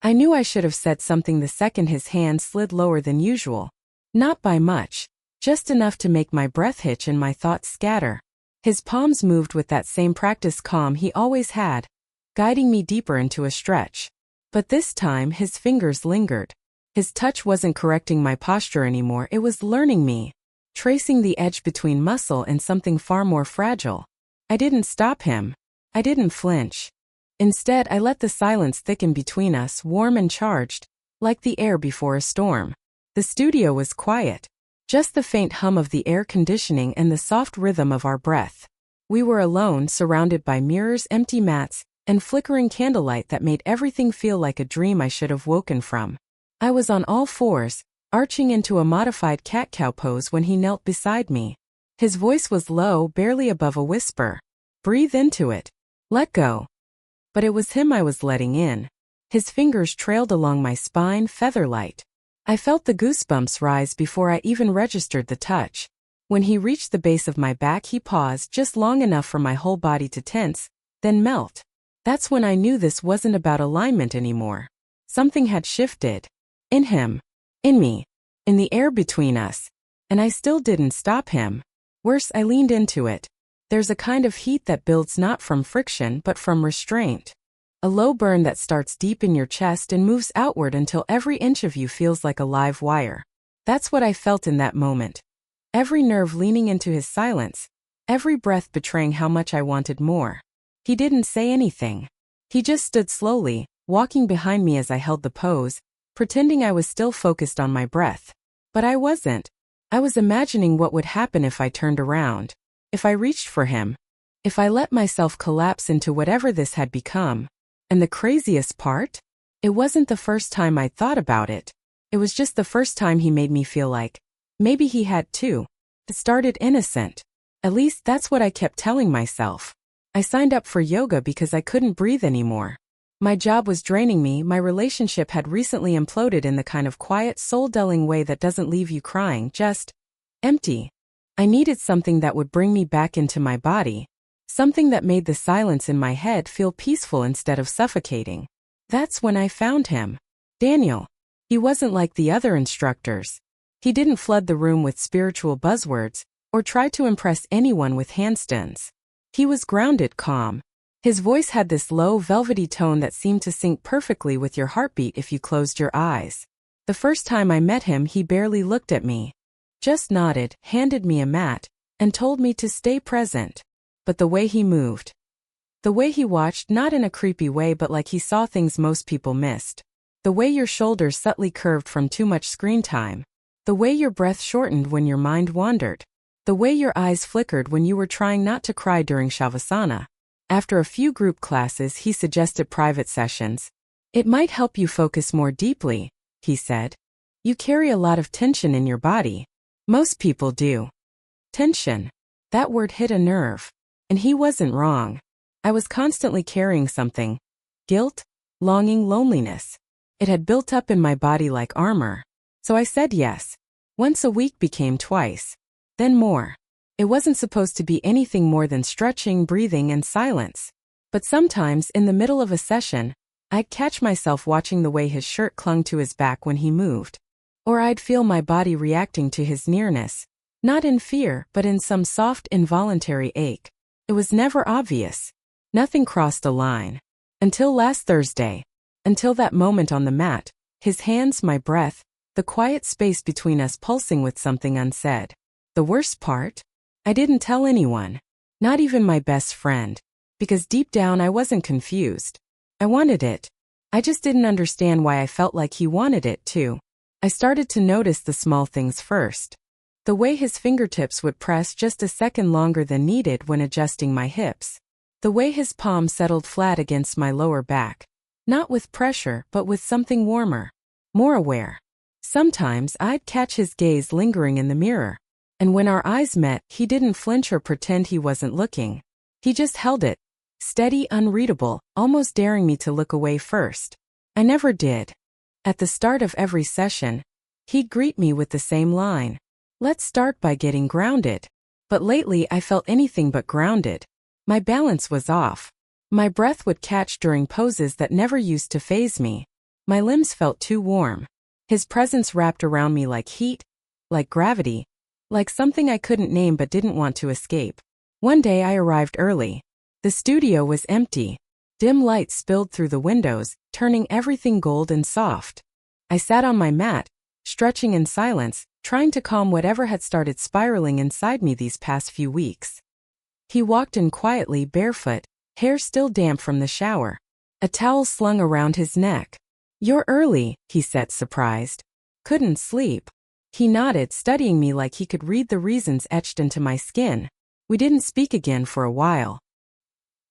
I knew I should have said something the second his hand slid lower than usual. Not by much, just enough to make my breath hitch and my thoughts scatter. His palms moved with that same practiced calm he always had, guiding me deeper into a stretch. But this time his fingers lingered. His touch wasn't correcting my posture anymore, it was learning me, tracing the edge between muscle and something far more fragile. I didn't stop him. I didn't flinch. Instead, I let the silence thicken between us, warm and charged, like the air before a storm. The studio was quiet. Just the faint hum of the air conditioning and the soft rhythm of our breath. We were alone, surrounded by mirrors, empty mats, and flickering candlelight that made everything feel like a dream I should have woken from. I was on all fours, arching into a modified cat-cow pose when he knelt beside me. His voice was low, barely above a whisper. Breathe into it. Let go. But it was him I was letting in. His fingers trailed along my spine, feather-light. I felt the goosebumps rise before I even registered the touch. When he reached the base of my back, he paused just long enough for my whole body to tense, then melt. That's when I knew this wasn't about alignment anymore. Something had shifted. In him. In me. In the air between us. And I still didn't stop him. Worse, I leaned into it. There's a kind of heat that builds not from friction but from restraint. A low burn that starts deep in your chest and moves outward until every inch of you feels like a live wire. That's what I felt in that moment. Every nerve leaning into his silence. Every breath betraying how much I wanted more. He didn't say anything. He just stood slowly, walking behind me as I held the pose, pretending I was still focused on my breath. But I wasn't. I was imagining what would happen if I turned around. If I reached for him. If I let myself collapse into whatever this had become. And the craziest part? It wasn't the first time I'd thought about it. It was just the first time he made me feel like, maybe he had too. It started innocent. At least that's what I kept telling myself. I signed up for yoga because I couldn't breathe anymore. My job was draining me, my relationship had recently imploded in the kind of quiet, soul-dulling way that doesn't leave you crying, just empty. I needed something that would bring me back into my body. Something that made the silence in my head feel peaceful instead of suffocating. That's when I found him. Daniel. He wasn't like the other instructors. He didn't flood the room with spiritual buzzwords, or try to impress anyone with handstands. He was grounded, calm. His voice had this low, velvety tone that seemed to sync perfectly with your heartbeat if you closed your eyes. The first time I met him, he barely looked at me. Just nodded, handed me a mat, and told me to stay present. But the way he moved. The way he watched, not in a creepy way but like he saw things most people missed. The way your shoulders subtly curved from too much screen time. The way your breath shortened when your mind wandered. The way your eyes flickered when you were trying not to cry during Shavasana. After a few group classes, he suggested private sessions. It might help you focus more deeply, he said. You carry a lot of tension in your body. Most people do. Tension. That word hit a nerve. And he wasn't wrong. I was constantly carrying something. Guilt, longing, loneliness. It had built up in my body like armor. So I said yes. Once a week became twice. Then more. It wasn't supposed to be anything more than stretching, breathing, and silence. But sometimes, in the middle of a session, I'd catch myself watching the way his shirt clung to his back when he moved. Or I'd feel my body reacting to his nearness. Not in fear, but in some soft, involuntary ache. It was never obvious. Nothing crossed the line. Until last Thursday. Until that moment on the mat, his hands, my breath, the quiet space between us pulsing with something unsaid. The worst part? I didn't tell anyone. Not even my best friend. Because deep down I wasn't confused. I wanted it. I just didn't understand why I felt like he wanted it too. I started to notice the small things first. The way his fingertips would press just a second longer than needed when adjusting my hips. The way his palm settled flat against my lower back. Not with pressure, but with something warmer. More aware. Sometimes I'd catch his gaze lingering in the mirror. And when our eyes met, he didn't flinch or pretend he wasn't looking. He just held it. Steady, unreadable, almost daring me to look away first. I never did. At the start of every session, he'd greet me with the same line. Let's start by getting grounded. But lately I felt anything but grounded. My balance was off. My breath would catch during poses that never used to faze me. My limbs felt too warm. His presence wrapped around me like heat, like gravity, like something I couldn't name but didn't want to escape. One day I arrived early. The studio was empty. Dim light spilled through the windows, turning everything gold and soft. I sat on my mat, stretching in silence, trying to calm whatever had started spiraling inside me these past few weeks. He walked in quietly, barefoot, hair still damp from the shower. A towel slung around his neck. "You're early," he said, surprised. "Couldn't sleep." He nodded, studying me like he could read the reasons etched into my skin. We didn't speak again for a while.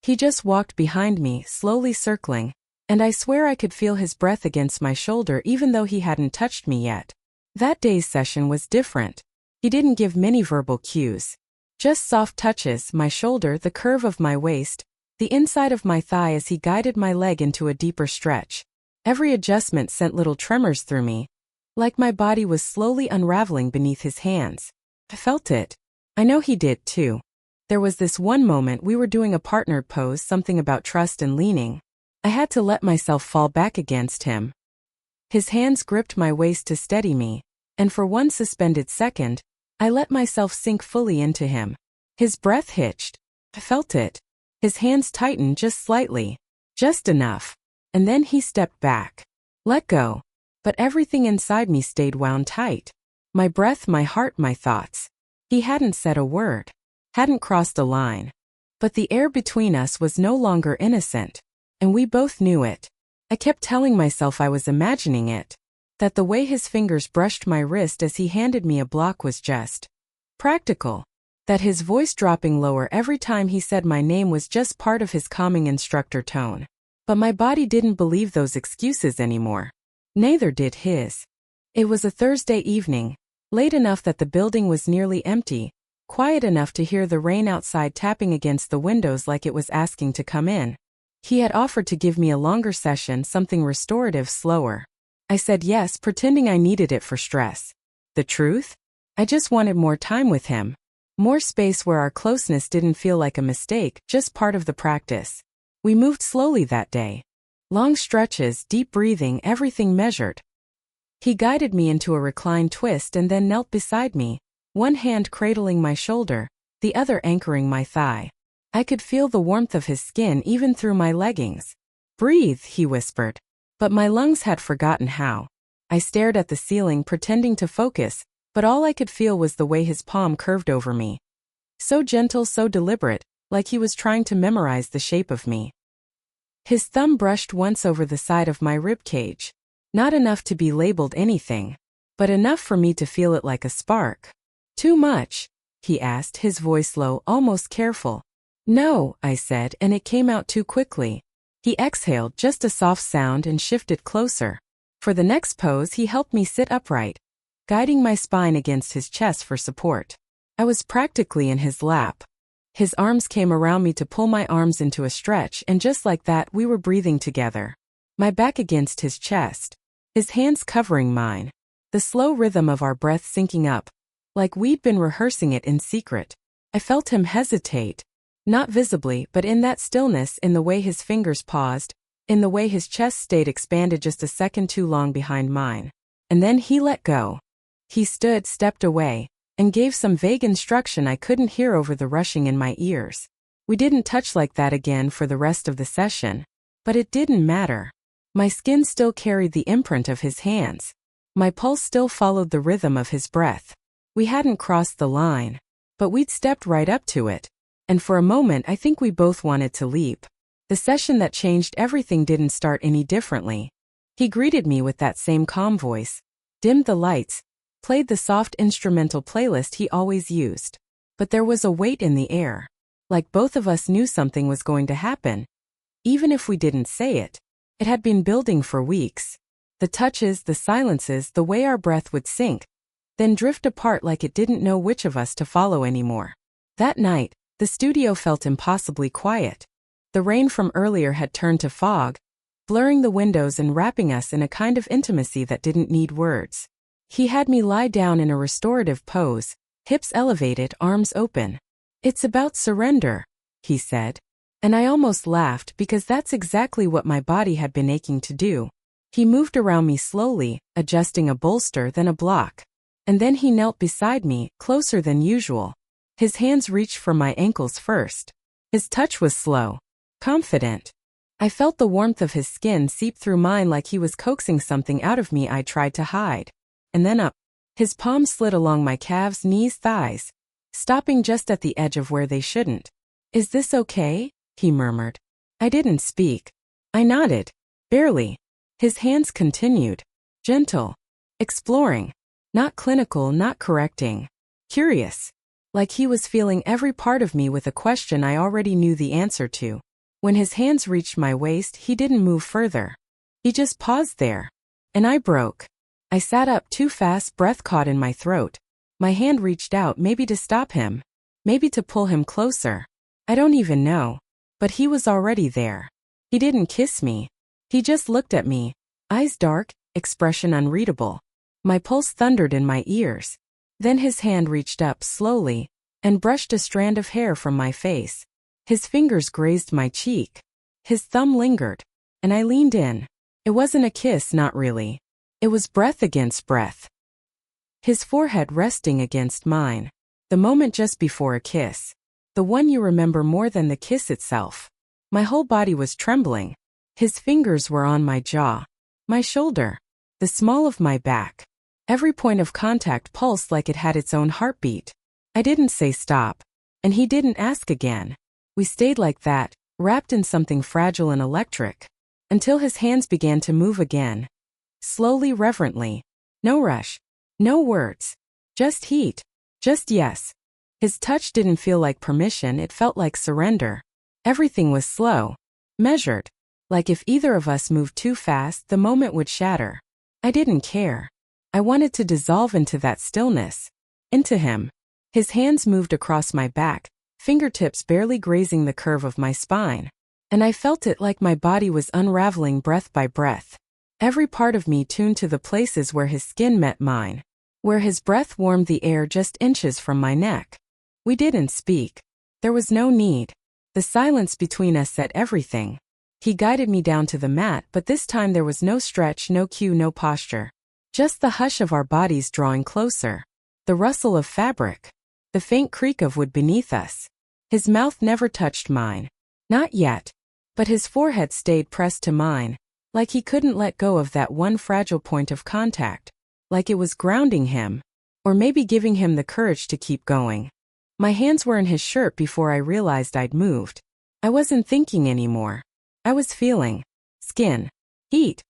He just walked behind me, slowly circling, and I swear I could feel his breath against my shoulder even though he hadn't touched me yet. That day's session was different. He didn't give many verbal cues. Just soft touches, my shoulder, the curve of my waist, the inside of my thigh as he guided my leg into a deeper stretch. Every adjustment sent little tremors through me, like my body was slowly unraveling beneath his hands. I felt it. I know he did too. There was this one moment we were doing a partnered pose, something about trust and leaning. I had to let myself fall back against him. His hands gripped my waist to steady me, and for one suspended second, I let myself sink fully into him. His breath hitched. I felt it. His hands tightened just slightly, just enough, and then he stepped back. Let go. But everything inside me stayed wound tight. My breath, my heart, my thoughts. He hadn't said a word. Hadn't crossed a line. But the air between us was no longer innocent, and we both knew it. I kept telling myself I was imagining it, that the way his fingers brushed my wrist as he handed me a block was just practical, that his voice dropping lower every time he said my name was just part of his calming instructor tone. But my body didn't believe those excuses anymore. Neither did his. It was a Thursday evening, late enough that the building was nearly empty, quiet enough to hear the rain outside tapping against the windows like it was asking to come in. He had offered to give me a longer session, something restorative, slower. I said yes, pretending I needed it for stress. The truth? I just wanted more time with him. More space where our closeness didn't feel like a mistake, just part of the practice. We moved slowly that day. Long stretches, deep breathing, everything measured. He guided me into a reclined twist and then knelt beside me, one hand cradling my shoulder, the other anchoring my thigh. I could feel the warmth of his skin even through my leggings. "Breathe," he whispered. But my lungs had forgotten how. I stared at the ceiling, pretending to focus, but all I could feel was the way his palm curved over me. So gentle, so deliberate, like he was trying to memorize the shape of me. His thumb brushed once over the side of my rib cage. Not enough to be labeled anything, but enough for me to feel it like a spark. "Too much?" he asked, his voice low, almost careful. "No," I said, and it came out too quickly. He exhaled, just a soft sound, and shifted closer. For the next pose, he helped me sit upright, guiding my spine against his chest for support. I was practically in his lap. His arms came around me to pull my arms into a stretch, and just like that, we were breathing together. My back against his chest, his hands covering mine. The slow rhythm of our breath syncing up, like we'd been rehearsing it in secret. I felt him hesitate. Not visibly, but in that stillness, in the way his fingers paused, in the way his chest stayed expanded just a second too long behind mine. And then he let go. He stood, stepped away, and gave some vague instruction I couldn't hear over the rushing in my ears. We didn't touch like that again for the rest of the session. But it didn't matter. My skin still carried the imprint of his hands. My pulse still followed the rhythm of his breath. We hadn't crossed the line, but we'd stepped right up to it. And for a moment I think we both wanted to leap. The session that changed everything didn't start any differently. He greeted me with that same calm voice, dimmed the lights, played the soft instrumental playlist he always used. But there was a weight in the air. Like both of us knew something was going to happen. Even if we didn't say it. It had been building for weeks. The touches, the silences, the way our breath would sink, then drift apart like it didn't know which of us to follow anymore. That night, the studio felt impossibly quiet. The rain from earlier had turned to fog, blurring the windows and wrapping us in a kind of intimacy that didn't need words. He had me lie down in a restorative pose, hips elevated, arms open. "It's about surrender," he said. And I almost laughed because that's exactly what my body had been aching to do. He moved around me slowly, adjusting a bolster then a block. And then he knelt beside me, closer than usual. His hands reached for my ankles first. His touch was slow, confident. I felt the warmth of his skin seep through mine like he was coaxing something out of me I tried to hide. And then up. His palms slid along my calves, knees, thighs, stopping just at the edge of where they shouldn't. "Is this okay?" he murmured. I didn't speak. I nodded. Barely. His hands continued. Gentle. Exploring. Not clinical, not correcting. Curious. Like he was feeling every part of me with a question I already knew the answer to. When his hands reached my waist, he didn't move further. He just paused there. And I broke. I sat up too fast, breath caught in my throat. My hand reached out, maybe to stop him. Maybe to pull him closer. I don't even know. But he was already there. He didn't kiss me. He just looked at me. Eyes dark, expression unreadable. My pulse thundered in my ears. Then his hand reached up slowly and brushed a strand of hair from my face. His fingers grazed my cheek. His thumb lingered. And I leaned in. It wasn't a kiss, not really. It was breath against breath. His forehead resting against mine. The moment just before a kiss. The one you remember more than the kiss itself. My whole body was trembling. His fingers were on my jaw, my shoulder, the small of my back. Every point of contact pulsed like it had its own heartbeat. I didn't say stop, and he didn't ask again. We stayed like that, wrapped in something fragile and electric, until his hands began to move again. Slowly, reverently. No rush. No words. Just heat. Just yes. His touch didn't feel like permission, it felt like surrender. Everything was slow. Measured. Like if either of us moved too fast, the moment would shatter. I didn't care. I wanted to dissolve into that stillness. Into him. His hands moved across my back, fingertips barely grazing the curve of my spine. And I felt it like my body was unraveling breath by breath. Every part of me tuned to the places where his skin met mine, where his breath warmed the air just inches from my neck. We didn't speak. There was no need. The silence between us said everything. He guided me down to the mat, but this time there was no stretch, no cue, no posture. Just the hush of our bodies drawing closer. The rustle of fabric. The faint creak of wood beneath us. His mouth never touched mine. Not yet. But his forehead stayed pressed to mine. Like he couldn't let go of that one fragile point of contact. Like it was grounding him. Or maybe giving him the courage to keep going. My hands were in his shirt before I realized I'd moved. I wasn't thinking anymore. I was feeling. Skin. Heat.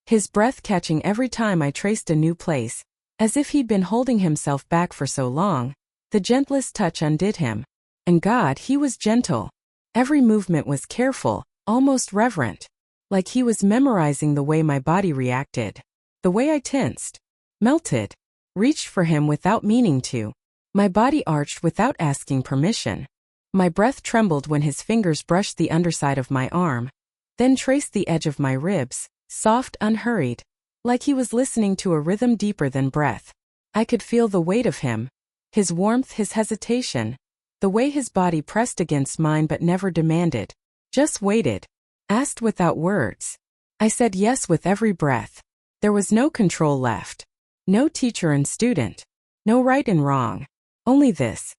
His breath catching every time I traced a new place. As if he'd been holding himself back for so long. The gentlest touch undid him. And God, he was gentle. Every movement was careful, almost reverent. Like he was memorizing the way my body reacted. The way I tensed. Melted. Reached for him without meaning to. My body arched without asking permission. My breath trembled when his fingers brushed the underside of my arm. Then traced the edge of my ribs, soft, unhurried. Like he was listening to a rhythm deeper than breath. I could feel the weight of him. His warmth, his hesitation. The way his body pressed against mine but never demanded. Just waited. Asked without words. I said yes with every breath. There was no control left. No teacher and student. No right and wrong. Only this.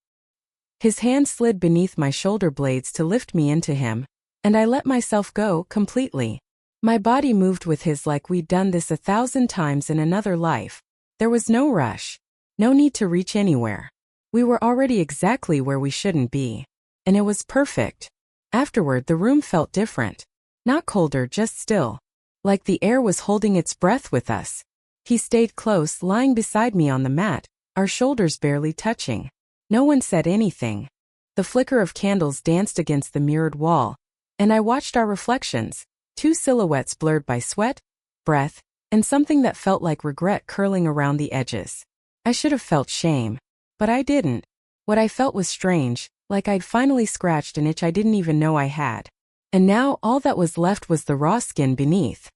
His hand slid beneath my shoulder blades to lift me into him. And I let myself go completely. My body moved with his like we'd done this 1,000 times in another life. There was no rush. No need to reach anywhere. We were already exactly where we shouldn't be. And it was perfect. Afterward, the room felt different. Not colder, just still. Like the air was holding its breath with us. He stayed close, lying beside me on the mat, our shoulders barely touching. No one said anything. The flicker of candles danced against the mirrored wall, and I watched our reflections, two silhouettes blurred by sweat, breath, and something that felt like regret curling around the edges. I should have felt shame, but I didn't. What I felt was strange, like I'd finally scratched an itch I didn't even know I had. And now all that was left was the raw skin beneath.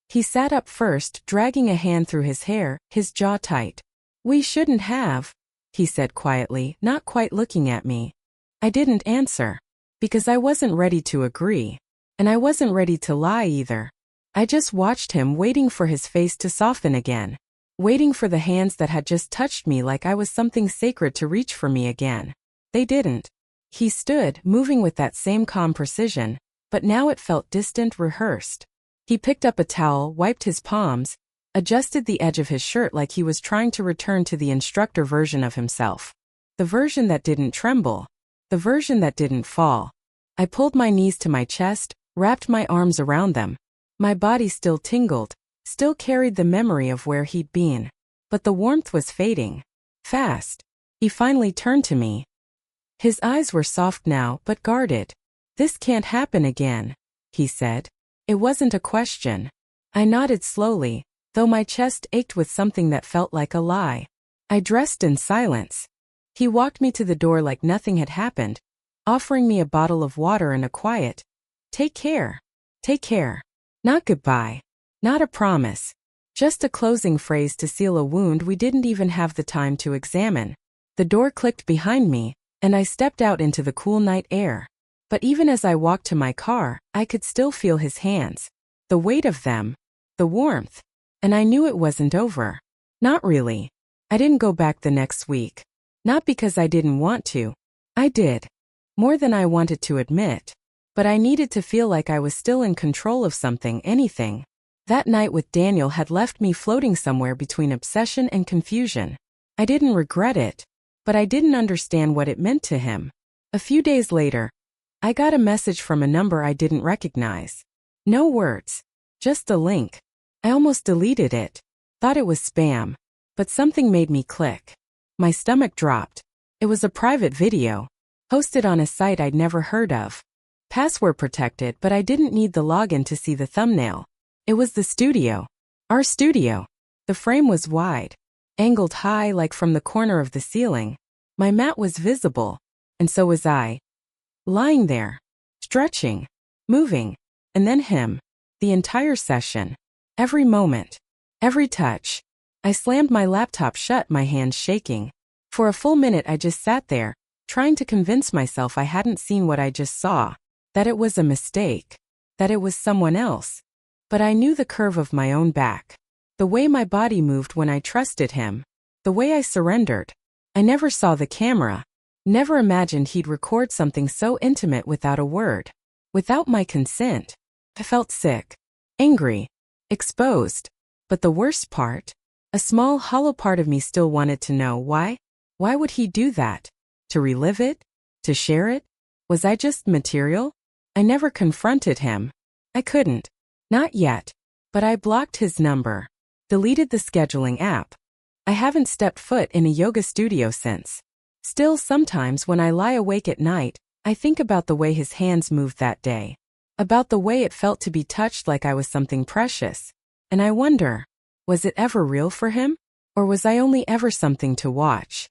He sat up first, dragging a hand through his hair, his jaw tight. "We shouldn't have," he said quietly, not quite looking at me. I didn't answer. Because I wasn't ready to agree. And I wasn't ready to lie either. I just watched him, waiting for his face to soften again. Waiting for the hands that had just touched me like I was something sacred to reach for me again. They didn't. He stood, moving with that same calm precision, but now it felt distant, rehearsed. He picked up a towel, wiped his palms, adjusted the edge of his shirt like he was trying to return to the instructor version of himself. The version that didn't tremble. The version that didn't fall. I pulled my knees to my chest, wrapped my arms around them. My body still tingled, still carried the memory of where he'd been. But the warmth was fading. Fast. He finally turned to me. His eyes were soft now, but guarded. "This can't happen again," he said. It wasn't a question. I nodded slowly, though my chest ached with something that felt like a lie. I dressed in silence. He walked me to the door like nothing had happened, offering me a bottle of water and a quiet, "Take care. Take care." Not goodbye. Not a promise. Just a closing phrase to seal a wound we didn't even have the time to examine. The door clicked behind me, and I stepped out into the cool night air. But even as I walked to my car, I could still feel his hands. The weight of them. The warmth. And I knew it wasn't over. Not really. I didn't go back the next week. Not because I didn't want to. I did. More than I wanted to admit. But I needed to feel like I was still in control of something, anything. That night with Daniel had left me floating somewhere between obsession and confusion. I didn't regret it, but I didn't understand what it meant to him. A few days later, I got a message from a number I didn't recognize. No words. Just a link. I almost deleted it. Thought it was spam. But something made me click. My stomach dropped. It was a private video, hosted on a site I'd never heard of. Password protected, but I didn't need the login to see the thumbnail. It was the studio. Our studio. The frame was wide, angled high like from the corner of the ceiling. My mat was visible, and so was I. Lying there, stretching, moving, and then him. The entire session. Every moment. Every touch. I slammed my laptop shut, my hands shaking. For a full minute I just sat there, trying to convince myself I hadn't seen what I just saw. That it was a mistake. That it was someone else. But I knew the curve of my own back. The way my body moved when I trusted him. The way I surrendered. I never saw the camera. Never imagined he'd record something so intimate without a word. Without my consent. I felt sick. Angry. Exposed. But the worst part? A small, hollow part of me still wanted to know why. Why would he do that? To relive it? To share it? Was I just material? I never confronted him. I couldn't. Not yet. But I blocked his number. Deleted the scheduling app. I haven't stepped foot in a yoga studio since. Still, sometimes when I lie awake at night, I think about the way his hands moved that day. About the way it felt to be touched like I was something precious. And I wonder, was it ever real for him? Or was I only ever something to watch?